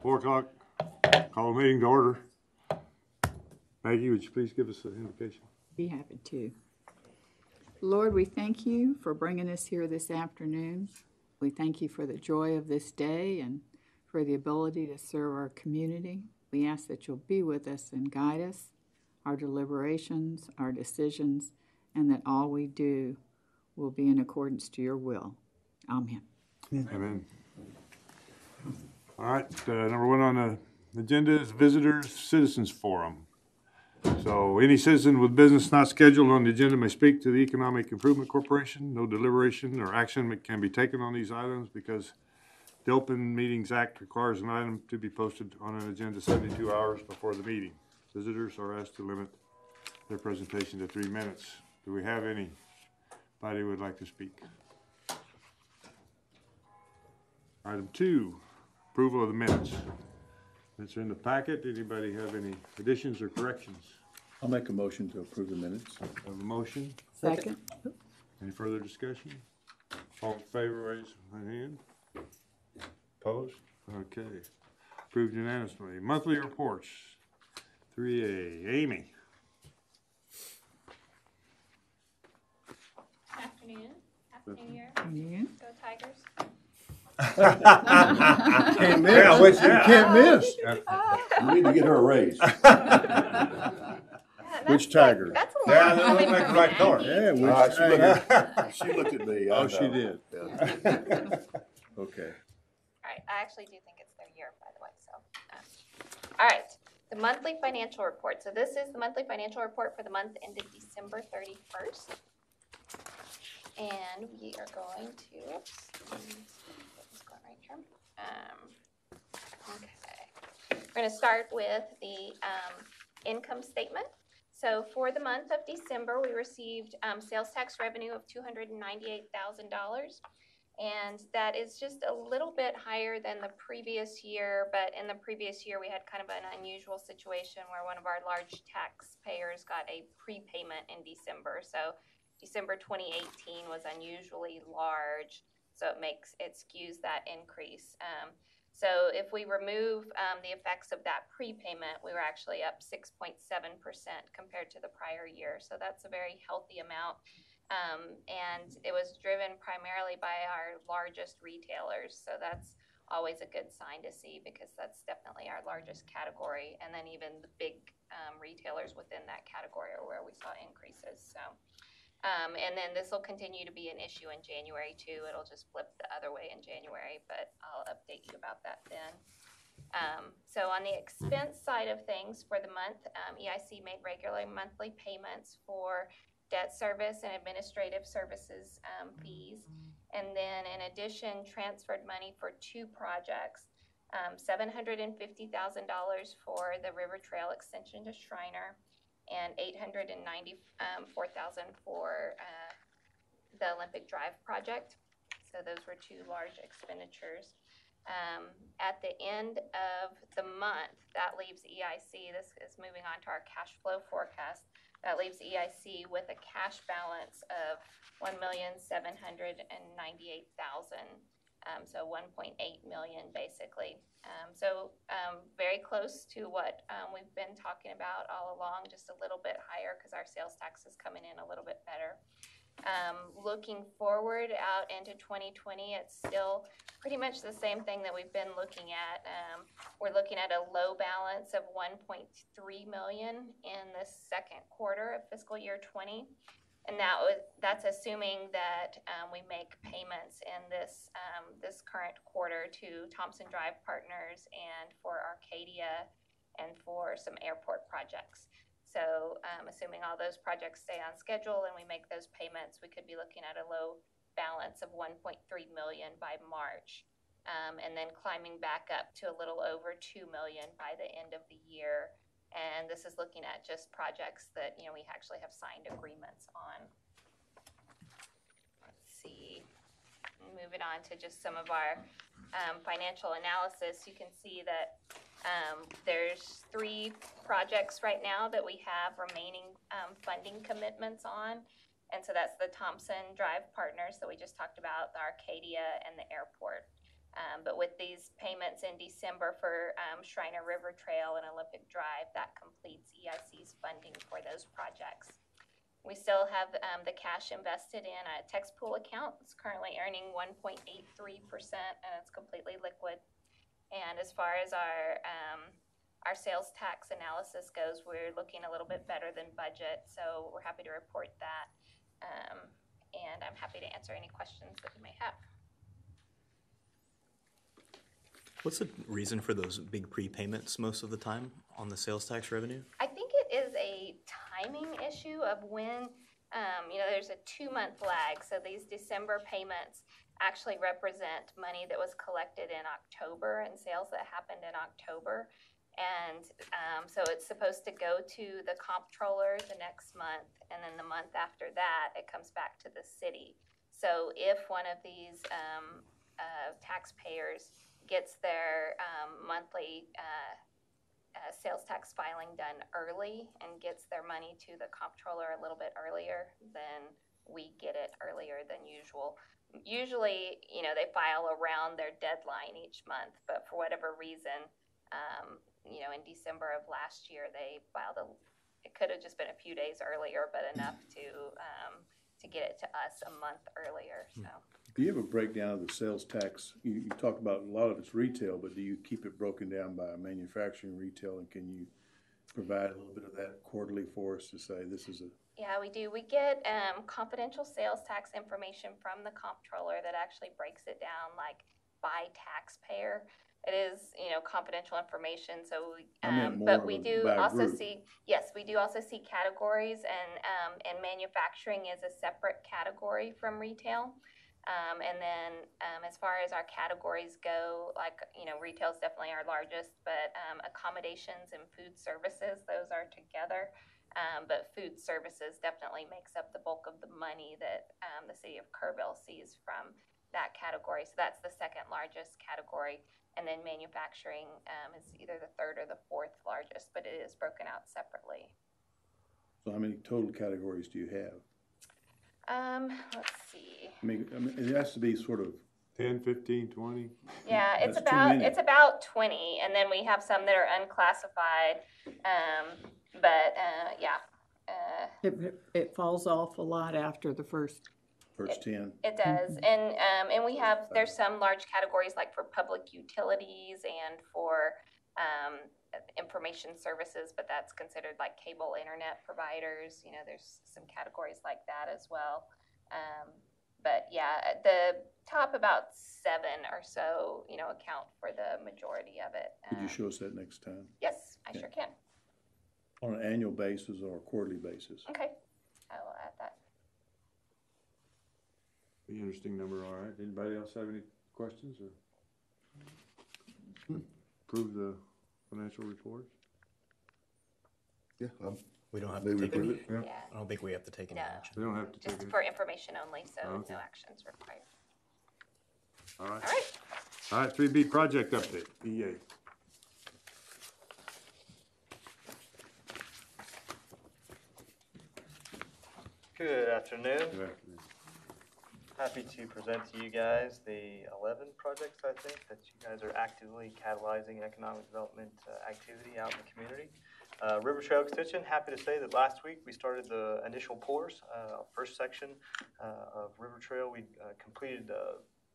4 o'clock. Call the meeting to order. Maggie, would you please give us an invocation? Be happy to. Lord, we thank you for bringing us here this afternoon. We thank you for the joy of this day and for the ability to serve our community. We ask that you'll be with us and guide us, our deliberations, our decisions, and that all we do will be in accordance to your will. Amen. Amen. All right, number 1 on the agenda is Visitors Citizens Forum. So any citizen with business not scheduled on the agenda may speak to the Economic Improvement Corporation. No deliberation or action can be taken on these items because the Open Meetings Act requires an item to be posted on an agenda 72 hours before the meeting. Visitors are asked to limit their presentation to 3 minutes. Do we have anybody who would like to speak? Item 2, approval of the minutes. Minutes are in the packet. Anybody have any additions or corrections? I'll make a motion to approve the minutes. Have a motion? Second. Any further discussion? All in favor, raise my hand. Opposed? Okay. Approved unanimously. Monthly reports. 3A. Amy. Afternoon. Happy New Year. Yeah. Go Tigers. Can't miss. You can't miss. You need to get her a raise. Which Tiger? That's a Yeah, lot. that looks like the right color. Yeah, which All right, she Tiger? she looked at me. Oh, she did. Yeah. Okay. All right, I actually do think it's their year, by the way. So, all right, the monthly financial report. So this is the monthly financial report for the month ended December 31st, and we are going to. What's going right here? Okay, we're going to start with the income statement. So for the month of December, we received sales tax revenue of $298,000. And that is just a little bit higher than the previous year. But in the previous year, we had kind of an unusual situation where one of our large taxpayers got a prepayment in December. So December 2018 was unusually large. So it skews that increase. So if we remove the effects of that prepayment, we were actually up 6.7% compared to the prior year. So that's a very healthy amount. And it was driven primarily by our largest retailers. So that's always a good sign to see because that's definitely our largest category. And then even the big retailers within that category are where we saw increases. So. And then this will continue to be an issue in January too. It'll just flip the other way in January, but I'll update you about that then. So on the expense side of things for the month, EIC made regular monthly payments for debt service and administrative services fees. And then in addition, transferred money for 2 projects, $750,000 for the River Trail extension to Schreiner, and $894,000 for the Olympic Drive project. So those were 2 large expenditures. At the end of the month, that leaves EIC, this is moving on to our cash flow forecast, that leaves EIC with a cash balance of $1,798,000. So 1.8 million basically. Very close to what we've been talking about all along, just a little bit higher because our sales tax is coming in a little bit better. Looking forward out into 2020, it's still pretty much the same thing that we've been looking at. We're looking at a low balance of 1.3 million in the second quarter of fiscal year 20. And that's assuming that we make payments in this current quarter to Thompson Drive Partners and for Arcadia and for some airport projects. So assuming all those projects stay on schedule and we make those payments, we could be looking at a low balance of 1.3 million by March, and then climbing back up to a little over 2 million by the end of the year. And this is looking at just projects that, we actually have signed agreements on. Let's see. Moving on to just some of our financial analysis, you can see that there's 3 projects right now that we have remaining funding commitments on. And so that's the Thompson Drive Partners that we just talked about, the Arcadia, and the airport. But with these payments in December for Schreiner River Trail and Olympic Drive, that completes EIC's funding for those projects. We still have the cash invested in a tax pool account. It's currently earning 1.83%, and it's completely liquid. And as far as our sales tax analysis goes, we're looking a little bit better than budget, so we're happy to report that. And I'm happy to answer any questions that you may have. What's the reason for those big prepayments most of the time on the sales tax revenue? I think it is a timing issue of when, there's a 2-month lag. So these December payments actually represent money that was collected in October and sales that happened in October. And so it's supposed to go to the comptroller the next month, and then the month after that, it comes back to the city. So if one of these taxpayers gets their monthly sales tax filing done early and gets their money to the comptroller a little bit earlier, then we get it earlier than usual. Usually, they file around their deadline each month, but for whatever reason, in December of last year, they filed it could have just been a few days earlier, but enough to get it to us a month earlier, so. Do you have a breakdown of the sales tax? You talked about a lot of it's retail, but do you keep it broken down by manufacturing, retail, and can you provide a little bit of that quarterly for us to say this is a... Yeah, we do. We get confidential sales tax information from the comptroller that actually breaks it down like by taxpayer. It is, confidential information. So, but we do also see, yes, we do also see categories, and manufacturing is a separate category from retail. And then as far as our categories go, like, retail is definitely our largest, but accommodations and food services, those are together. But food services definitely makes up the bulk of the money that the city of Kerrville sees from that category. So that's the second largest category. And then manufacturing is either the third or the fourth largest, but it is broken out separately. So how many total categories do you have? Let's see. I mean, it has to be sort of 10, 15, 20? Yeah, it's That's too many. about 20, and then we have some that are unclassified. It falls off a lot after the first. first 10. It does, and we have, there's some large categories like for public utilities and for information services, but that's considered like cable internet providers. There's some categories like that as well. But yeah, the top about 7 or so, account for the majority of it. Could you show us that next time? Yes, I sure can. On an annual basis or a quarterly basis? Okay, I will add that. Be interesting number, all right. Anybody else have any questions or? Approve the financial reports? Yeah, We don't have maybe to take approve any, it. Yeah. Yeah, I don't think we have to take any No. action. They don't have to take just it. for information only, so Okay. no actions required. All right. All right. All right, 3B project update, EA. Good afternoon. Good afternoon. Happy to present to you guys the 11 projects, I think, that you guys are actively catalyzing economic development activity out in the community. River Trail Extension, happy to say that last week we started the initial pours. First section of River Trail, we completed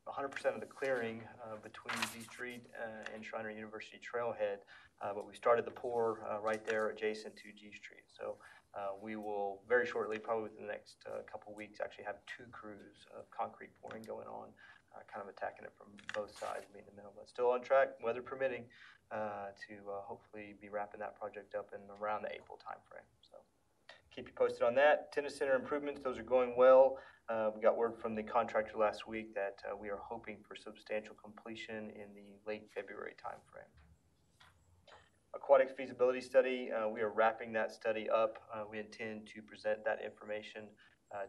100% of the clearing between G Street and Schreiner University Trailhead, but we started the pour right there adjacent to G Street. So we will very shortly, probably within the next couple weeks, actually have 2 crews of concrete pouring going on, kind of attacking it from both sides, meeting in the middle, but still on track, weather permitting, to hopefully be wrapping that project up in around the April timeframe. So keep you posted on that. Tennis center improvements, those are going well. We got word from the contractor last week that we are hoping for substantial completion in the late February timeframe. Aquatic feasibility study, we are wrapping that study up. We intend to present that information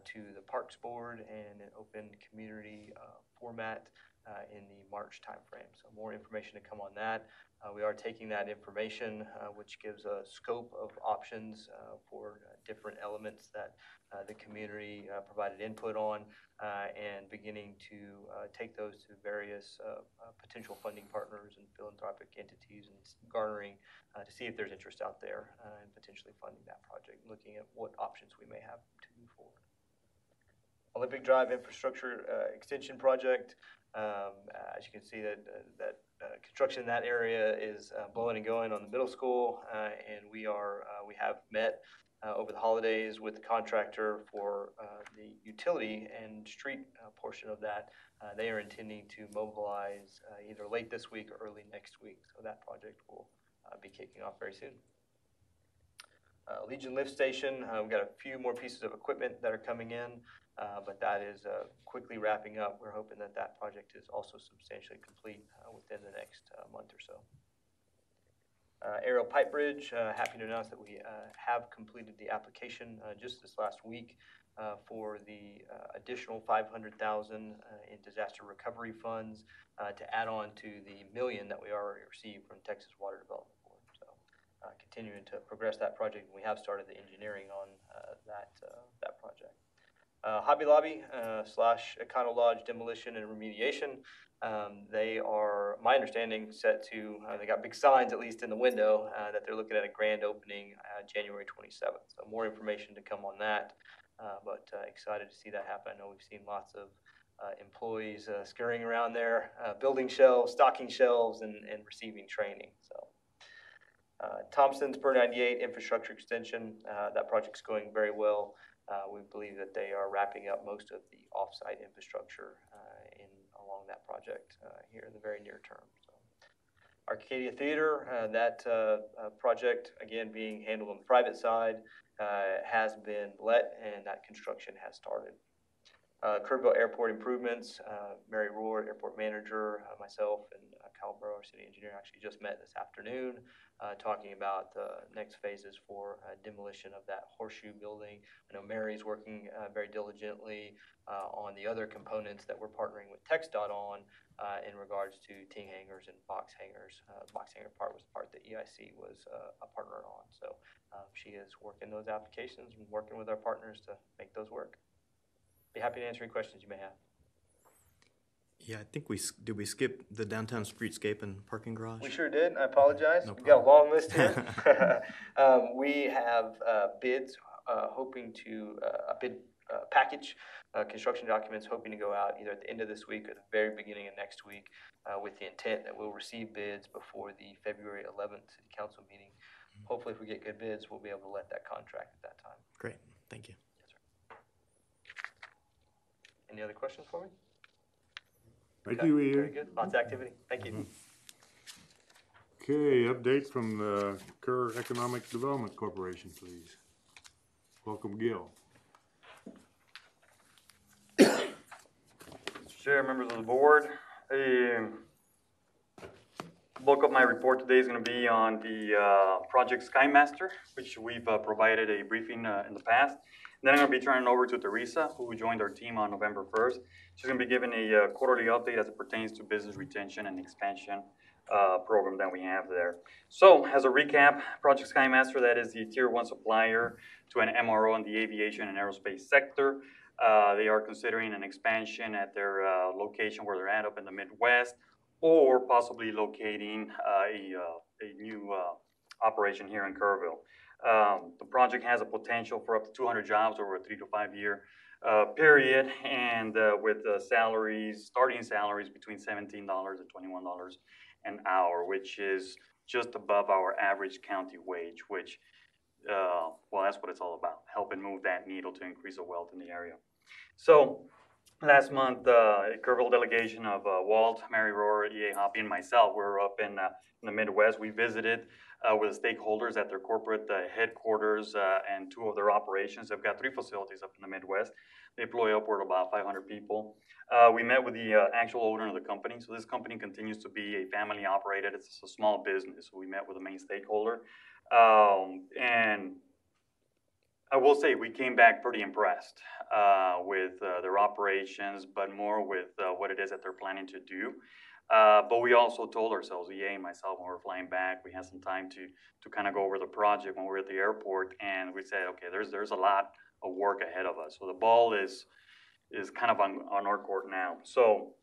to the Parks Board in an open community format in the March timeframe. So more information to come on that. We are taking that information, which gives a scope of options for different elements that the community provided input on, and beginning to take those to various potential funding partners and philanthropic entities and garnering to see if there's interest out there and potentially funding that project, looking at what options we may have to move forward. Olympic Drive Infrastructure Extension Project. As you can see, that construction in that area is blowing and going on the middle school, and we have met over the holidays with the contractor for the utility and street portion of that. They are intending to mobilize either late this week or early next week, so that project will be kicking off very soon. Legion Lift Station, we've got a few more pieces of equipment that are coming in, but that is quickly wrapping up. We're hoping that that project is also substantially complete within the next month or so. Aerial Pipe Bridge, happy to announce that we have completed the application just this last week for the additional $500,000 in disaster recovery funds to add on to the $1 million that we already received from Texas Water Development Board. So continuing to progress that project, and we have started the engineering on that project. Hobby Lobby / Econo Lodge demolition and remediation. They are, my understanding, set to, they got big signs, at least in the window, that they're looking at a grand opening January 27th. So more information to come on that, but excited to see that happen. I know we've seen lots of employees scurrying around there, building shelves, stocking shelves, and receiving training. So Thompson's Per 98 infrastructure extension, that project's going very well. We believe that they are wrapping up most of the off-site infrastructure along that project here in the very near term. So, Arcadia Theater, that project, again, being handled on the private side, has been let, and that construction has started. Kerrville Airport improvements, Mary Rohr, airport manager, myself, and Kyle Burrow, our city engineer, actually just met this afternoon talking about the next phases for demolition of that horseshoe building. I know Mary's working very diligently on the other components that we're partnering with TxDOT on in regards to ting hangers and box hangers. Box hanger part was the part that EIC was a partner on. So she is working those applications and working with our partners to make those work. Be happy to answer any questions you may have. Yeah, I think did we skip the downtown streetscape and parking garage? We sure did. I apologize. No We've got a problem. long list here. We have bids hoping to, a bid package, construction documents hoping to go out either at the end of this week or the very beginning of next week with the intent that we'll receive bids before the February 11th City Council meeting. Hopefully, if we get good bids, we'll be able to let that contract at that time. Great. Thank you. Yes, sir. Any other questions for me? Thank Okay, you, Ian. very good. Lots of activity. Thank you. Okay, update from the Kerr Economic Development Corporation, please. Welcome, Gil. Chair, members of the board, the bulk of my report today is going to be on the project Skymaster, which we've provided a briefing in the past. And then I'm going to be turning over to Teresa, who joined our team on November 1st. She's going to be giving a quarterly update as it pertains to business retention and expansion program that we have there. So, as a recap, Project Skymaster, that is the Tier 1 supplier to an MRO in the aviation and aerospace sector. They are considering an expansion at their location where they're at up in the Midwest, or possibly locating a new operation here in Kerrville. The project has a potential for up to 200 jobs over a 3 to 5 year period, and with starting salaries between $17 and $21 an hour, which is just above our average county wage, which, well, that's what it's all about, helping move that needle to increase the wealth in the area. So last month, a Kerrville delegation of Walt, Mary Rohr, E.A. Hoppy, and myself were up in the Midwest. We visited with the stakeholders at their corporate headquarters and 2 of their operations. They've got 3 facilities up in the Midwest. They employ upward of about 500 people. We met with the actual owner of the company. So this company continues to be a family operated. It's a small business. So we met with the main stakeholder. And I will say we came back pretty impressed with their operations, but more with what it is that they're planning to do. But we also told ourselves, EA and myself, when we were flying back, we had some time to kind of go over the project when we were at the airport, and we said, okay, there's a lot of work ahead of us. So the ball is kind of on our court now. So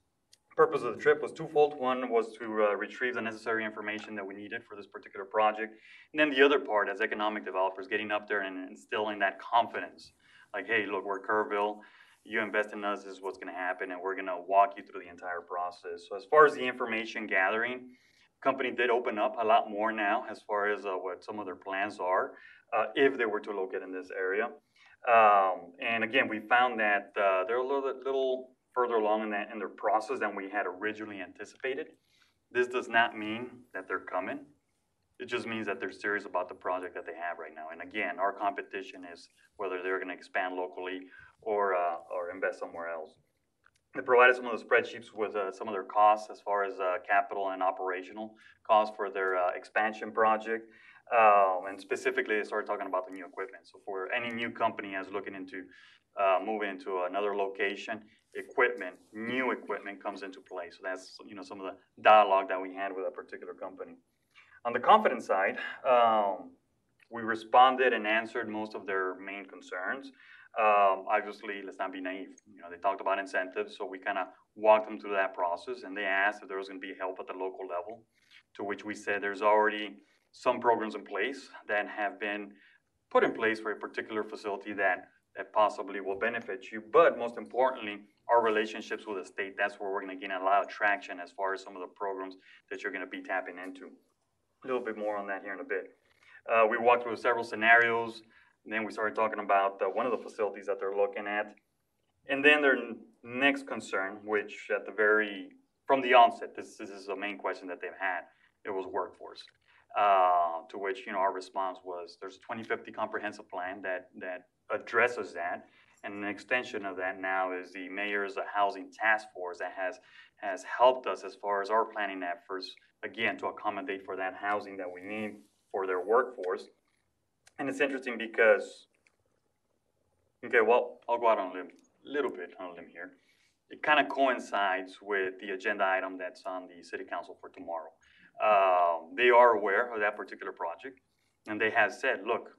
purpose of the trip was twofold. One was to retrieve the necessary information that we needed for this particular project. And then the other part, as economic developers, getting up there and instilling that confidence. Like, hey, look, we're Kerrville. You invest in us, this is what's going to happen, and we're going to walk you through the entire process. So as far as the information gathering, company did open up a lot more now as far as what some of their plans are, if they were to locate in this area. And again, we found that they're a little further along in their process than we had originally anticipated. This does not mean that they're coming. It just means that they're serious about the project that they have right now. And again, our competition is whether they're going to expand locally or invest somewhere else. They provided some of the spreadsheets with some of their costs as far as capital and operational costs for their expansion project. And specifically, they started talking about the new equipment. So for any new company that's looking into moving into another location, new equipment comes into play. So that's some of the dialogue that we had with a particular company. On the confidence side, we responded and answered most of their main concerns. Obviously, let's not be naive. They talked about incentives, so we kind of walked them through that process, and they asked if there was going to be help at the local level, to which we said there's already some programs in place that have been put in place for a particular facility that possibly will benefit you. But most importantly, our relationships with the state, that's where we're going to gain a lot of traction as far as some of the programs that you're going to be tapping into. A little bit more on that here in a bit. We walked through several scenarios, and then we started talking about one of the facilities that they're looking at. And then their next concern, which from the onset, this is the main question that they've had, it was workforce. To which, our response was, there's a 2050 comprehensive plan that addresses that. And an extension of that now is the mayor's housing task force that has helped us as far as our planning efforts, again, to accommodate for that housing that we need for their workforce. And it's interesting because, okay, well, I'll go out on a little bit on a limb here. It kind of coincides with the agenda item that's on the city council for tomorrow. They are aware of that particular project, and they have said, look,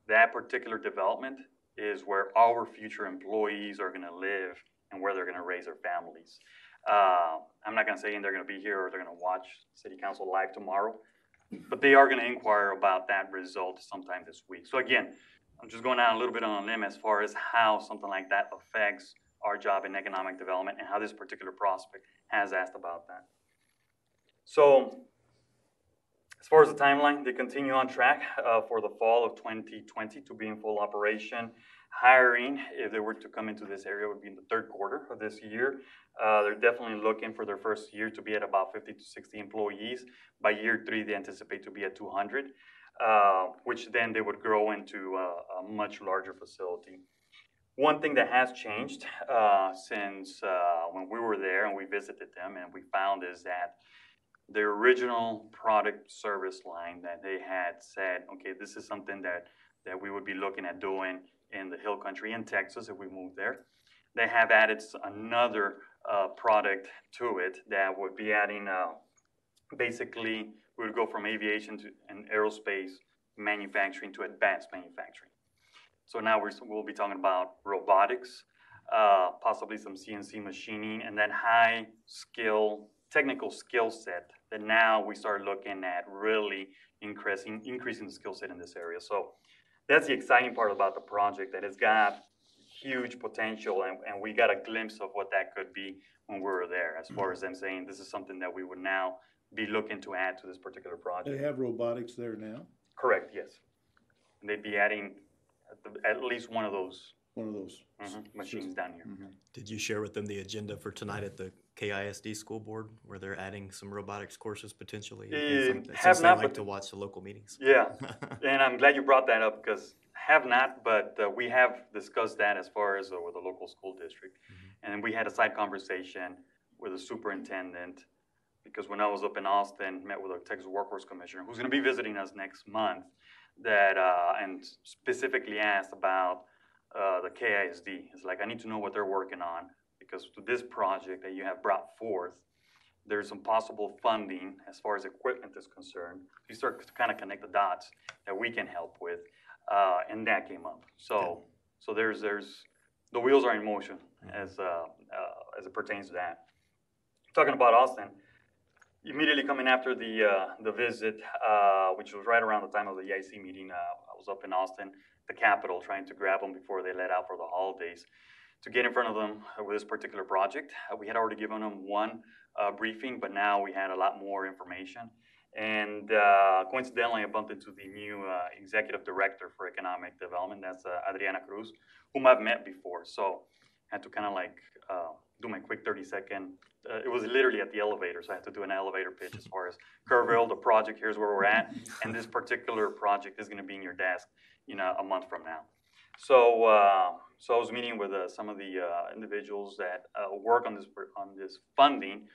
that particular development is where our future employees are going to live and where they're going to raise their families. I'm not going to say they're going to be here or they're going to watch city council live tomorrow, but they are going to inquire about that result sometime this week. So again, I'm just going out a little bit on a limb as far as how something like that affects our job in economic development and how this particular prospect has asked about that. So as far as the timeline, they continue on track for the fall of 2020 to be in full operation. Hiring, if they were to come into this area, would be in the third quarter of this year. They're definitely looking for their first year to be at about 50 to 60 employees. By year 3, they anticipate to be at 200, which then they would grow into a much larger facility. One thing that has changed since when we were there and we visited them and we found is that the original product service line that they had said, okay, this is something that we would be looking at doing in the Hill Country in Texas if we moved there. They have added another product to it that would be adding, basically, we would go from aviation and aerospace manufacturing to advanced manufacturing. So now we'll be talking about robotics, possibly some CNC machining, and that high skill, technical skill set that now we start looking at really increasing the skill set in this area. So that's the exciting part about the project, that it's got huge potential, and we got a glimpse of what that could be when we were there, as far as them saying this is something that we would now be looking to add to this particular project. They have robotics there now? Correct, yes. And they'd be adding at least one of those machines down here. Mm-hmm. Did you share with them the agenda for tonight at the KISD school board, where they're adding some robotics courses potentially? Have not, like to watch the local meetings. Yeah, and I'm glad you brought that up, because have not, but we have discussed that as far as with the local school district. Mm-hmm. And we had a side conversation with the superintendent, because when I was up in Austin, met with the Texas Workforce Commissioner, who's going to be visiting us next month. that, and specifically asked about the KISD. It's like, I need to know what they're working on, because to this project that you have brought forth, there's some possible funding as far as equipment is concerned. You start to kind of connect the dots that we can help with, and that came up. So there's the wheels are in motion as it pertains to that. Talking about Austin, immediately coming after the visit, which was right around the time of the EIC meeting, I was up in Austin, the Capitol, trying to grab them before they let out for the holidays to get in front of them with this particular project. We had already given them one briefing, but now we had a lot more information. And coincidentally, I bumped into the new executive director for economic development. That's Adriana Cruz, whom I've met before. So I had to kind of like do my quick 30-second. It was literally at the elevator, so I had to do an elevator pitch as far as Kerrville, the project, here's where we're at, and this particular project is going to be in your desk, a month from now. So, so I was meeting with some of the individuals that work on this funding,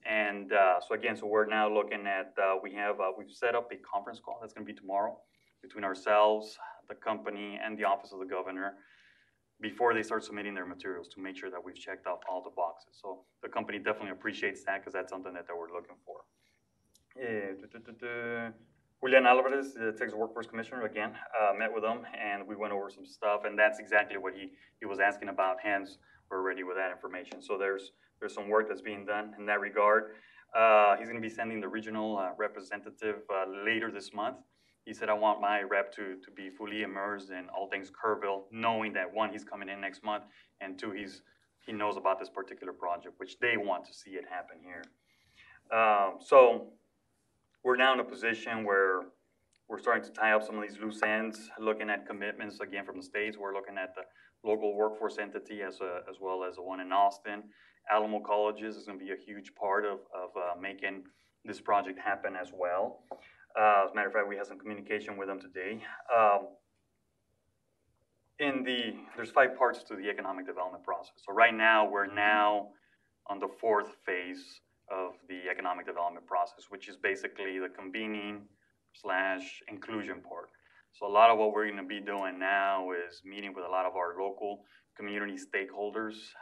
and so we're now looking at we've set up a conference call that's going to be tomorrow between ourselves, the company, and the Office of the Governor before they start submitting their materials to make sure that we've checked off all the boxes. So the company definitely appreciates that, because that's something that they were looking for. Julian Alvarez, the Texas Workforce Commissioner, again, met with him, and we went over some stuff, and that's exactly what he was asking about, hence we're ready with that information. So there's some work that's being done in that regard. He's going to be sending the regional representative later this month. He said, I want my rep to be fully immersed in all things Kerrville, knowing that, one, he's coming in next month, and two, he knows about this particular project, which they want to see it happen here. So we're now in a position where we're starting to tie up some of these loose ends, looking at commitments, again, from the states. We're looking at the local workforce entity as well as the one in Austin. Alamo Colleges is going to be a huge part of making this project happen as well. As a matter of fact, we had some communication with them today. There's 5 parts to the economic development process. So right now, we're now on the 4th phase of the economic development process, which is basically the convening / inclusion part. So a lot of what we're going to be doing now is meeting with a lot of our local community stakeholders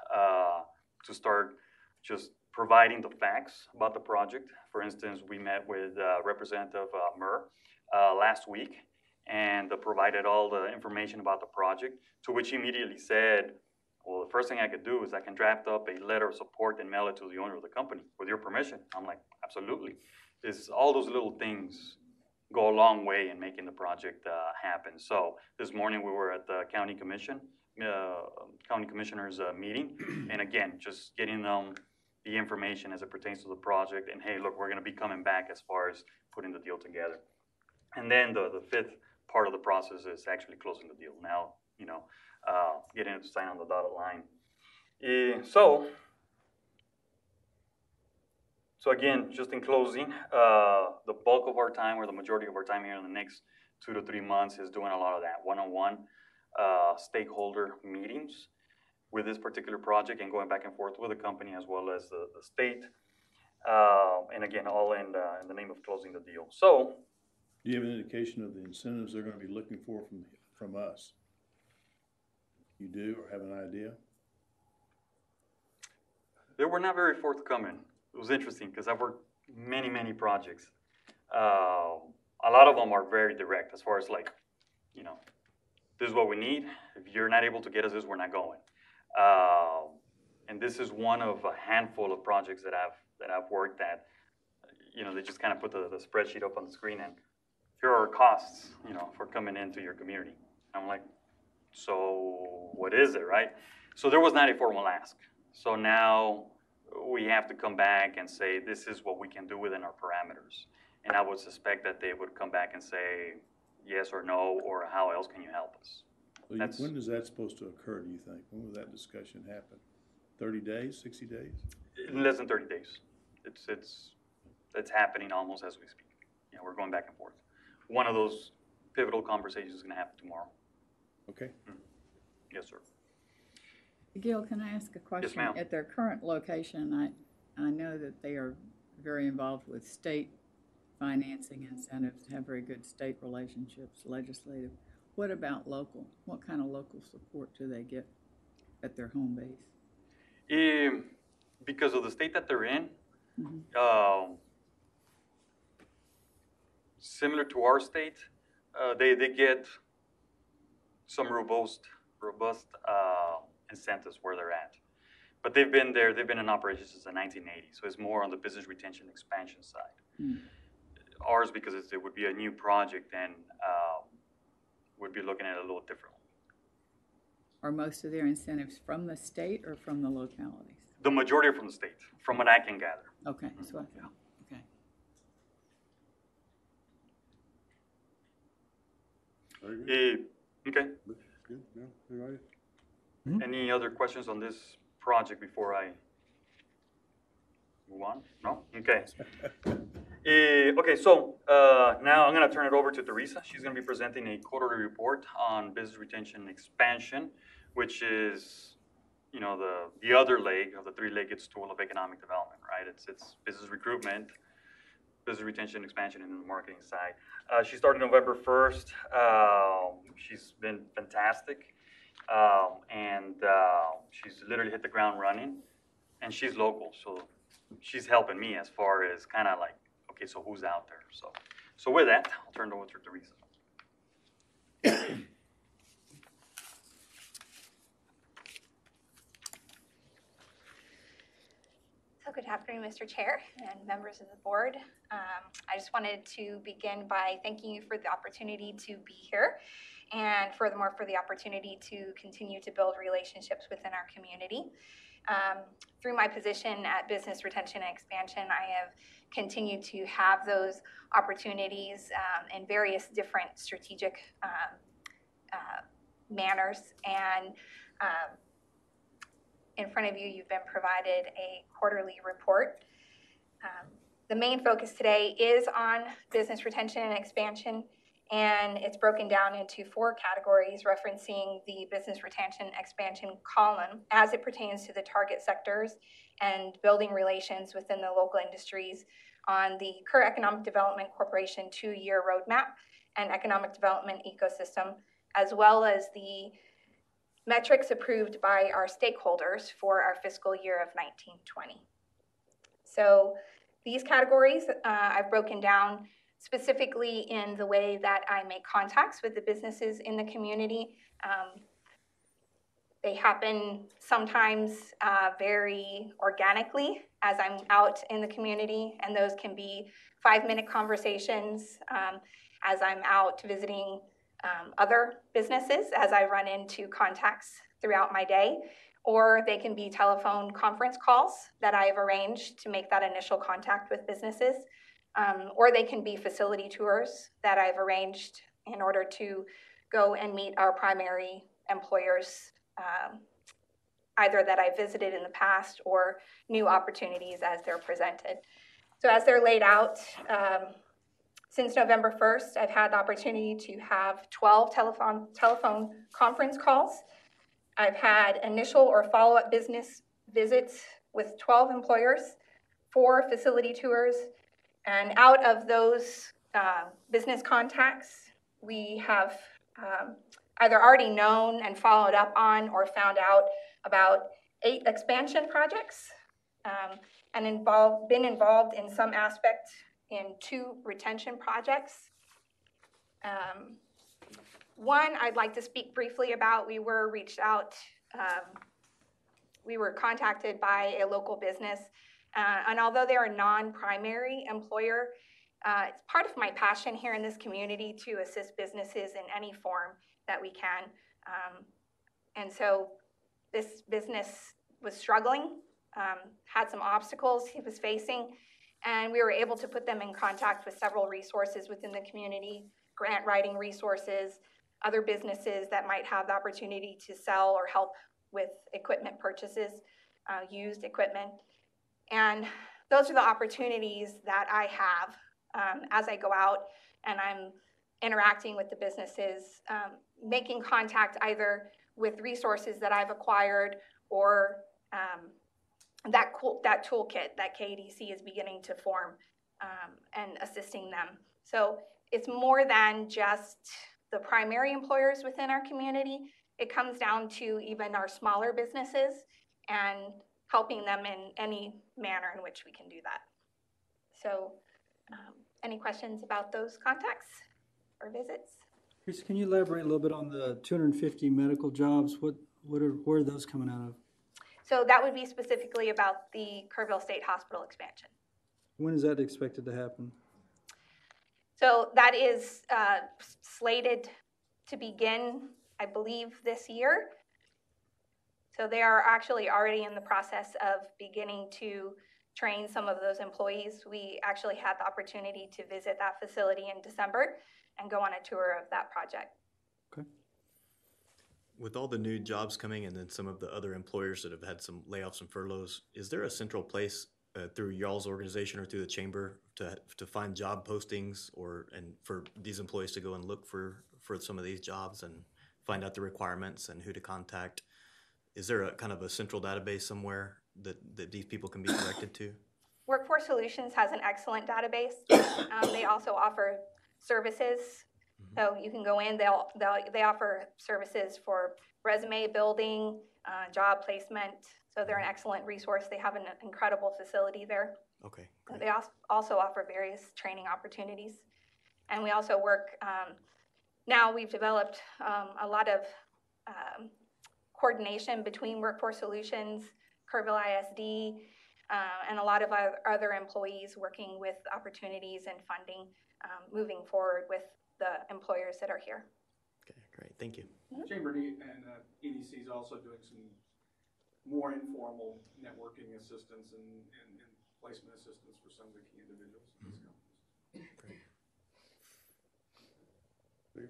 to start just providing the facts about the project. For instance, we met with Representative Murr last week, and provided all the information about the project, to which he immediately said, well, the first thing I could do is I can draft up a letter of support and mail it to the owner of the company with your permission. I'm like, absolutely. All those little things go a long way in making the project happen. So this morning we were at the county commissioners meeting, and again, just getting them the information as it pertains to the project, and hey, look, we're going to be coming back as far as putting the deal together. And then the 5th part of the process is actually closing the deal. Now, getting it to sign on the dotted line. So again, just in closing, the bulk of our time, or the majority of our time here in the next 2 to 3 months, is doing a lot of that one-on-one stakeholder meetings with this particular project, and going back and forth with the company as well as the state, and again, all in the name of closing the deal. So, do you have an indication of the incentives they're going to be looking for from us? You do, or have an idea? They were not very forthcoming. It was interesting, because I've worked many projects. A lot of them are very direct as far as like, this is what we need. If you're not able to get us this, we're not going. And this is one of a handful of projects that I've worked at. They just kind of put the spreadsheet up on the screen, and here are our costs, for coming into your community. I'm like, so what is it, right? So there was not a formal ask. So now we have to come back and say, this is what we can do within our parameters. And I would suspect that they would come back and say yes or no, or how else can you help us? Well, when is that supposed to occur, do you think? When will that discussion happen? 30 days, 60 days? In less than 30 days. It's happening almost as we speak. We're going back and forth. One of those pivotal conversations is going to happen tomorrow. Okay. Mm-hmm. Yes, sir. Gil, can I ask a question? Yes, ma'am. At their current location, I know that they are very involved with state financing incentives, have very good state relationships, legislative. What about local? What kind of local support do they get at their home base? Because of the state that they're in, similar to our state, they get some robust incentives where they're at. But they've been in operation since the 1980s, so it's more on the business retention expansion side. Ours, because it would be a new project, then would be looking at it a little differently. Are most of their incentives from the state or from the localities? The majority are from the state, from what I can gather. Okay, so I thought, okay. Very good. Okay. Good, yeah, all right. Any other questions on this project before I move on? No? Okay. Okay, so now I'm going to turn it over to Teresa. She's going to be presenting a quarterly report on business retention and expansion, which is, you know, the other leg of the three-legged stool of economic development, right? It's business recruitment, business retention, expansion, and then the marketing side. She started November 1st. She's been fantastic. And she's literally hit the ground running, and she's local, so she's helping me as far as kind of like, okay, so who's out there? So with that, I'll turn it over to Teresa. So good afternoon, Mr. Chair and members of the board. I just wanted to begin by thanking you for the opportunity to be here, and furthermore for the opportunity to continue to build relationships within our community. Through my position at Business Retention and Expansion, I have continued to have those opportunities in various different strategic manners. And in front of you, you've been provided a quarterly report. The main focus today is on business retention and expansion, and it's broken down into 4 categories referencing the business retention expansion column as it pertains to the target sectors and building relations within the local industries on the Kerr Economic Development Corporation 2-year roadmap and economic development ecosystem, as well as the metrics approved by our stakeholders for our fiscal year of 1920. So these categories I've broken down specifically in the way that I make contacts with the businesses in the community. They happen sometimes very organically as I'm out in the community, and those can be 5-minute conversations as I'm out visiting other businesses as I run into contacts throughout my day, or they can be telephone conference calls that I've arranged to make that initial contact with businesses. Or they can be facility tours that I've arranged in order to go and meet our primary employers, either that I visited in the past or new opportunities as they're presented. So as they're laid out, since November 1st, I've had the opportunity to have 12 telephone conference calls. I've had initial or follow-up business visits with 12 employers, 4 facility tours, and out of those business contacts, we have either already known and followed up on or found out about 8 expansion projects and been involved in some aspect in 2 retention projects. One I'd like to speak briefly about. We were reached out, we were contacted by a local business. And although they're a non-primary employer, it's part of my passion here in this community to assist businesses in any form that we can. And so this business was struggling, had some obstacles he was facing, and we were able to put them in contact with several resources within the community, grant writing resources, other businesses that might have the opportunity to sell or help with equipment purchases, used equipment. And those are the opportunities that I have as I go out and I'm interacting with the businesses, making contact either with resources that I've acquired or that toolkit that KDC is beginning to form and assisting them. So it's more than just the primary employers within our community. It comes down to even our smaller businesses and helping them in any manner in which we can do that. So any questions about those contacts or visits? Chris, can you elaborate a little bit on the 250 medical jobs? Where are those coming out of? So that would be specifically about the Kerrville State Hospital expansion. When is that expected to happen? So that is slated to begin, I believe, this year. So they are actually already in the process of beginning to train some of those employees. We actually had the opportunity to visit that facility in December and go on a tour of that project. Okay. With all the new jobs coming and then some of the other employers that have had some layoffs and furloughs, is there a central place through y'all's organization or through the chamber to find job postings and for these employees to go and look for some of these jobs and find out the requirements and who to contact? Is there a kind of a central database somewhere that these people can be directed to? Workforce Solutions has an excellent database. They also offer services. So you can go in, they offer services for resume building, job placement. So they're an excellent resource. They have an incredible facility there. Okay, great. They also offer various training opportunities. And we also work, now we've developed a lot of coordination between Workforce Solutions, Kerrville ISD, and a lot of other employees working with opportunities and funding moving forward with the employers that are here. Okay, great. Thank you. Chamber and EDC is also doing some more informal networking assistance and placement assistance for some of the key individuals in these companies. Great.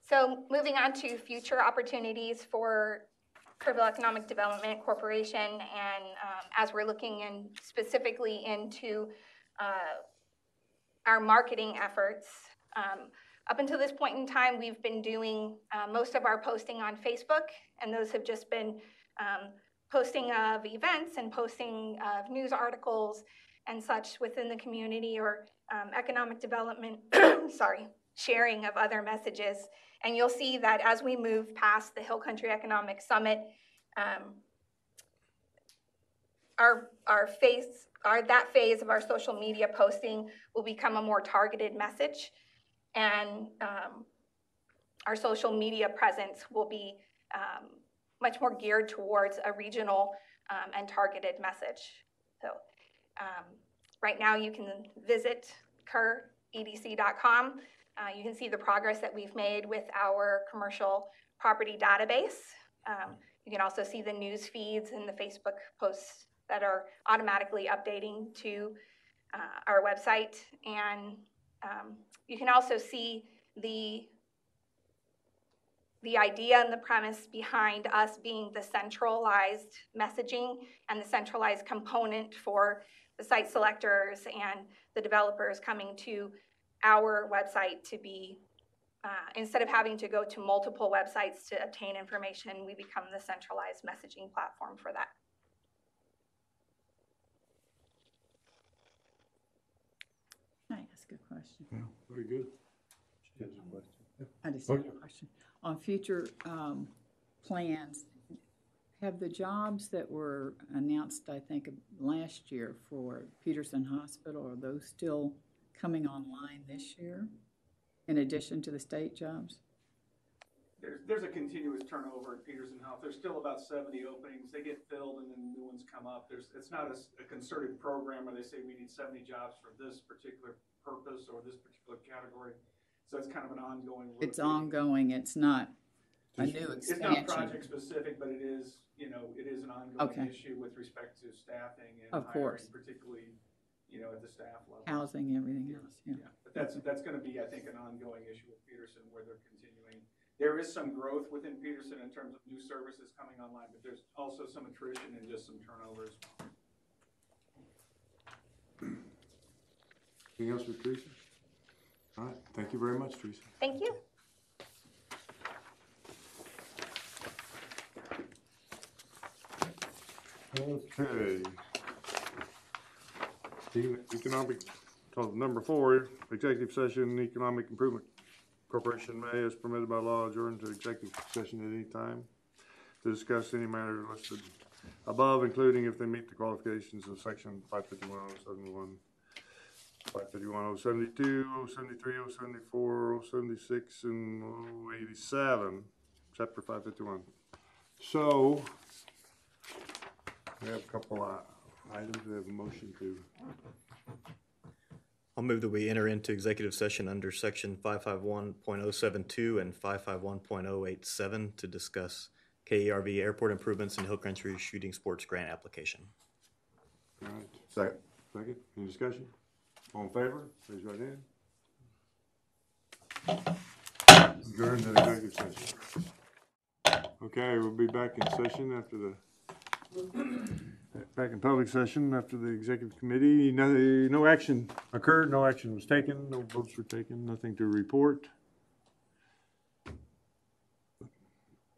So moving on to future opportunities for Kerrville Economic Development Corporation, and as we're looking specifically into our marketing efforts, up until this point in time, we've been doing most of our posting on Facebook, and those have just been posting of events and posting of news articles and such within the community, or economic development, sharing of other messages. And you'll see that as we move past the Hill Country Economic Summit, that phase of our social media posting will become a more targeted message, and our social media presence will be much more geared towards a regional and targeted message. So right now you can visit kerredc.com. You can see the progress that we've made with our commercial property database. You can also see the news feeds and the Facebook posts that are automatically updating to our website. And you can also see the idea and the premise behind us being the centralized messaging and the centralized component for the site selectors and the developers coming to our website to be, instead of having to go to multiple websites to obtain information, we become the centralized messaging platform for that. Can I ask a question? Yeah, very good. She has a question. I just have a question. On future plans, have the jobs that were announced, I think, last year for Peterson Hospital, are those still coming online this year, in addition to the state jobs? There's a continuous turnover at Peterson Health. There's still about 70 openings. They get filled and then new ones come up. It's not a concerted program where they say we need 70 jobs for this particular purpose or this particular category. So it's kind of an ongoing. It's ongoing. It's not a new expansion. It's not project specific, but it is, it is an ongoing issue with respect to staffing and hiring, particularly, at the staff level. Housing, everything else, yeah. But that's going to be, I think, an ongoing issue with Peterson, where they're continuing. There is some growth within Peterson in terms of new services coming online, but there's also some attrition and just some turnover as well. Anything else for Teresa? All right, thank you very much, Teresa. Thank you. Okay. Economic, so number 4, executive session, Economic Improvement Corporation may, as permitted by law, adjourn to executive session at any time to discuss any matter listed above, including if they meet the qualifications of section 551, 071, 072, 073, 074, 076, and 087, chapter 551. So, we have a couple of items. We have a motion to. I'll move that we enter into executive session under section 551.072 and 551.087 to discuss KERV airport improvements and Hill Country shooting sports grant application. All right. Second. Second. Any discussion? All in favor? Raise your right hand. Adjourn to executive session. Okay, we'll be back in session after back in public session after the executive committee. No action occurred, no action was taken, no votes were taken, nothing to report.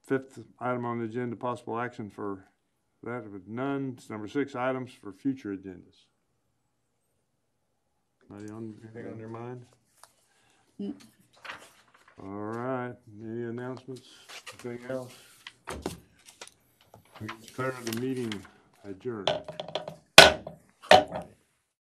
5th item on the agenda, possible action for that, with none. It's number 6, items for future agendas. Anything on their mind? All right, any announcements, anything else? We declare the meeting adjourned.